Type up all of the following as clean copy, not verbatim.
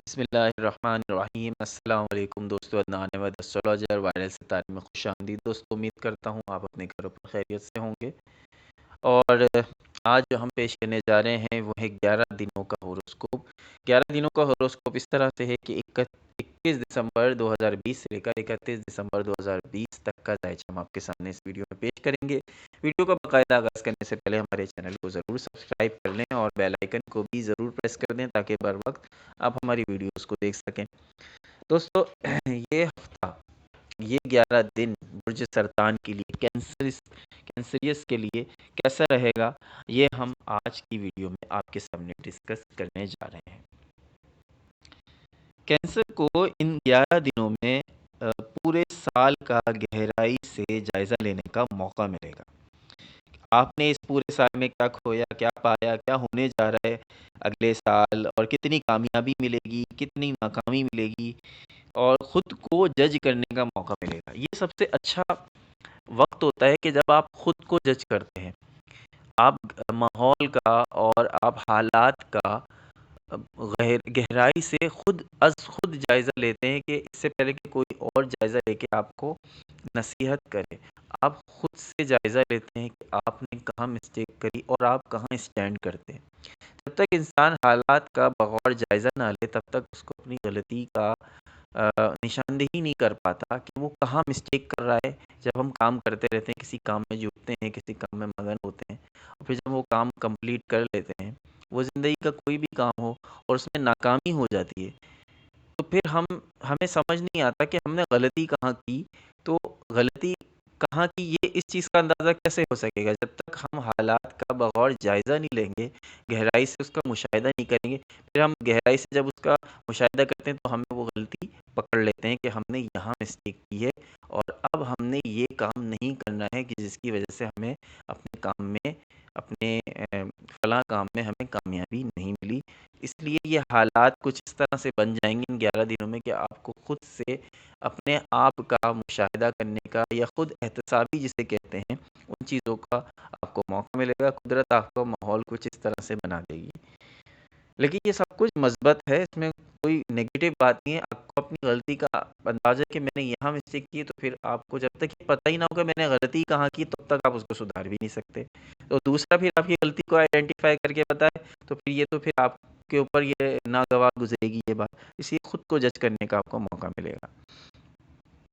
بسم اللہ الرحمن الرحیم۔ السلام علیکم دوستو، عدنان احمد ایسٹرولوجر وائرل ستارے میں خوش آمدید دوستو۔ امید کرتا ہوں آپ اپنے گھروں پر خیریت سے ہوں گے، اور آج جو ہم پیش کرنے جا رہے ہیں وہ ہے 11 دنوں کا ہوروسکوپ۔ 11 دنوں کا ہوروسکوپ اس طرح سے ہے کہ 21 دسمبر 2020 سے لے کر 31 دسمبر 2020 تک کا دائچہ ہم آپ کے سامنے اس ویڈیو میں پیش کریں گے۔ ویڈیو کا باقاعدہ آغاز کرنے سے پہلے ہمارے چینل کو ضرور سبسکرائب کر لیں اور بیل آئیکن کو بھی ضرور پریس کر دیں تاکہ بر وقت آپ ہماری ویڈیوز کو دیکھ سکیں۔ دوستو، یہ ہفتہ، یہ 11 دن برج سرطان کے لیے، کینسریس کے لیے کیسا رہے گا، یہ ہم آج کی ویڈیو میں آپ کے سامنے ڈسکس کرنے جا رہے ہیں۔ کینسر کو ان 11 دنوں میں پورے سال کا گہرائی سے جائزہ لینے کا موقع ملے گا۔ آپ نے اس پورے سال میں کیا کھویا، کیا پایا، کیا ہونے جا رہا ہے اگلے سال، اور کتنی کامیابی ملے گی، کتنی ناکامی ملے گی، اور خود کو جج کرنے کا موقع ملے گا۔ یہ سب سے اچھا وقت ہوتا ہے کہ جب آپ خود کو جج کرتے ہیں، آپ ماحول کا اور آپ حالات کا گہرائی سے خود از خود جائزہ لیتے ہیں کہ اس سے پہلے کہ کوئی اور جائزہ لے کے آپ کو نصیحت کرے، آپ خود سے جائزہ لیتے ہیں کہ آپ نے کہاں مسٹیک کری اور آپ کہاں اسٹینڈ کرتے ہیں۔ جب تک انسان حالات کا بغور جائزہ نہ لے تب تک اس کو اپنی غلطی کا نشاندہی نہیں کر پاتا کہ وہ کہاں مسٹیک کر رہا ہے۔ جب ہم کام کرتے رہتے ہیں، کسی کام میں جٹتے ہیں، کسی کام میں مگن ہوتے ہیں، اور پھر جب وہ کام کمپلیٹ کر لیتے ہیں، وہ زندگی کا کوئی بھی کام ہو اور اس میں ناکامی ہو جاتی ہے، تو پھر ہمیں سمجھ نہیں آتا کہ ہم نے غلطی کہاں کی۔ تو غلطی کہاں کی، یہ اس چیز کا اندازہ کیسے ہو سکے گا جب تک ہم حالات کا بغور جائزہ نہیں لیں گے، گہرائی سے اس کا مشاہدہ نہیں کریں گے۔ پھر ہم گہرائی سے جب اس کا مشاہدہ کرتے ہیں تو ہمیں وہ غلطی پکڑ لیتے ہیں کہ ہم نے یہاں مسٹیک کی ہے، اور اب ہم نے یہ کام نہیں کرنا ہے کہ جس کی وجہ سے ہمیں اپنے کام میں، اپنے فلاں کام میں ہمیں کامیابی نہیں ملی۔ اس لیے یہ حالات کچھ اس طرح سے بن جائیں گے ان 11 دنوں میں کہ آپ کو خود سے اپنے آپ کا مشاہدہ کرنے کا، یا خود احتسابی جسے کہتے ہیں، ان چیزوں کا آپ کو موقع ملے گا۔ قدرت آپ کا ماحول کچھ اس طرح سے بنا دے گی، لیکن یہ سب کچھ مثبت ہے، اس میں کوئی نیگیٹو بات نہیں ہے۔ آپ کو اپنی غلطی کا اندازہ کہ میں نے یہاں مسٹیک کی ہے، تو پھر آپ کو جب تک یہ پتہ ہی نہ ہوگا میں نے غلطی کہاں کی، تب تک آپ اس کو سدھار بھی نہیں سکتے۔ تو دوسرا، پھر آپ کی غلطی کو آئیڈینٹیفائی کر کے بتائے تو پھر آپ کے اوپر یہ ناگوار گزرے گی یہ بات، اس لیے خود کو جج کرنے کا آپ کو موقع ملے گا۔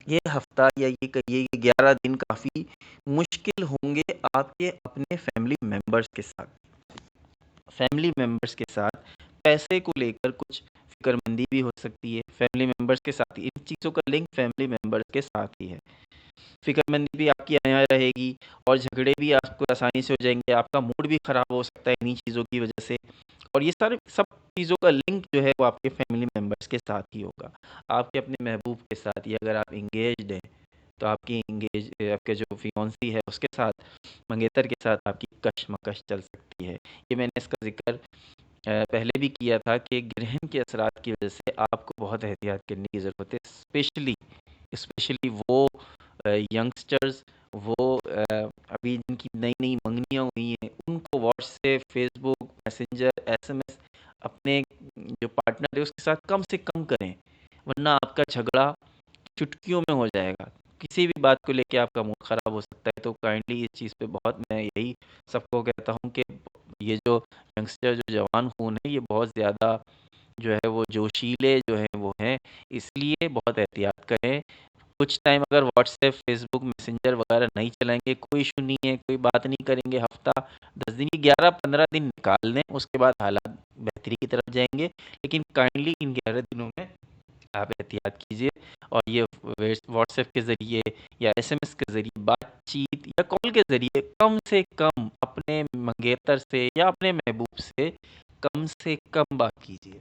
یہ ہفتہ یا یہ کہیے یہ 11 دن کافی مشکل ہوں گے آپ کے اپنے فیملی ممبرس کے ساتھ۔ فیملی ممبرس کے ساتھ پیسے کو لے کر کچھ فکر مندی بھی ہو سکتی ہے۔ فیملی ممبرس کے ساتھ ان چیزوں کا لنک فیملی ممبرس کے ساتھ ہی ہے۔ فکر مندی بھی آپ کی یہاں رہے گی، اور جھگڑے بھی آپ کو آسانی سے ہو جائیں گے، آپ کا موڈ بھی خراب ہو سکتا ہے انہی چیزوں کی وجہ سے، اور یہ سب چیزوں کا لنک جو ہے وہ آپ کے فیملی ممبرس کے ساتھ ہی ہوگا۔ آپ کے اپنے محبوب کے ساتھ، یا اگر آپ انگیجڈ ہیں تو آپ کے جو فیونسی ہے اس کے ساتھ، منگیتر کے ساتھ آپ کی کشمکش چل سکتی ہے۔ یہ میں نے اس کا ذکر پہلے بھی کیا تھا کہ گرہن کے اثرات کی وجہ سے آپ کو بہت احتیاط کرنے کی ضرورت ہے، اسپیشلی وہ ینگسٹرز، وہ ابھی جن کی نئی نئی منگنیاں ہوئی ہیں، ان کو واٹس ایپ، فیس بک، میسنجر، ایس ایم ایس اپنے جو پارٹنر ہے اس کے ساتھ کم سے کم کریں، ورنہ آپ کا جھگڑا چٹکیوں میں ہو جائے گا۔ کسی بھی بات کو لے کے آپ کا موڈ خراب ہو سکتا ہے، تو کائنڈلی اس چیز پہ بہت میں یہی سب کو کہتا ہوں کہ یہ جو ینگسٹر، جو جوان خون ہے، یہ بہت زیادہ جو ہے وہ جوشیلے جو ہیں وہ ہیں، اس لیے بہت احتیاط کریں۔ کچھ ٹائم اگر واٹس ایپ، فیس بک، میسنجر وغیرہ نہیں چلائیں گے، کوئی ایشو نہیں ہے، کوئی بات نہیں کریں گے، ہفتہ 10 دن، 11-15 دن نکال دیں، اس کے بعد حالات بہتری کی طرف جائیں گے۔ لیکن کائنڈلی ان 11 دنوں میں آپ احتیاط کیجیے، اور یہ واٹس ایپ کے ذریعے یا ایس ایم ایس کے ذریعے بات چیت یا کال کے ذریعے کم سے کم اپنے منگیتر سے یا اپنے محبوب سے کم بات کیجیے۔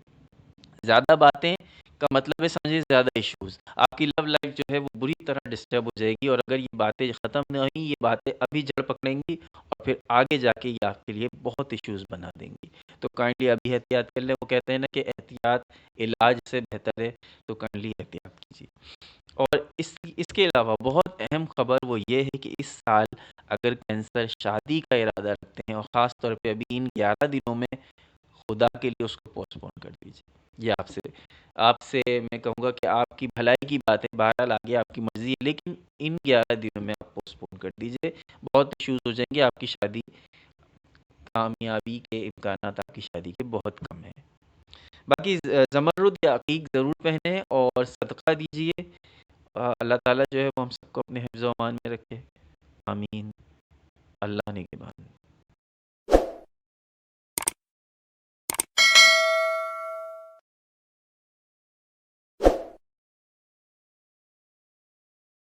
زیادہ باتیں کا مطلب ہے سمجھے زیادہ ایشوز، آپ کی لو لائف جو ہے وہ بری طرح ڈسٹرب ہو جائے گی، اور اگر یہ باتیں ختم نہ ہوئیں، یہ باتیں ابھی جڑ پکڑیں گی اور پھر آگے جا کے یہ آپ کے لیے بہت ایشوز بنا دیں گی۔ تو کائنڈلی ابھی احتیاط کر لیں، وہ کہتے ہیں نا کہ احتیاط علاج سے بہتر ہے، تو کائنڈلی احتیاط کیجیے۔ اور اس کے علاوہ بہت اہم خبر وہ یہ ہے کہ اس سال اگر کینسر شادی کا ارادہ رکھتے ہیں، اور خاص طور پہ ابھی ان 11 دنوں میں، خدا کے لیے اس کو پوسٹ پون کر دیجیے۔ یہ آپ سے میں کہوں گا کہ آپ کی بھلائی کی بات ہے، بہرحال آگے آپ کی مرضی ہے، لیکن ان 11 دنوں میں آپ پوسٹ پون کر دیجئے، بہت ایشوز ہو جائیں گے، آپ کی شادی کامیابی کے امکانات آپ کی شادی کے بہت کم ہیں۔ باقی زمرد یا عقیق ضرور پہنیں اور صدقہ دیجئے، اللہ تعالیٰ جو ہے وہ ہم سب کو اپنے حفظ و امان میں رکھے، آمین، اللہ نگہبان۔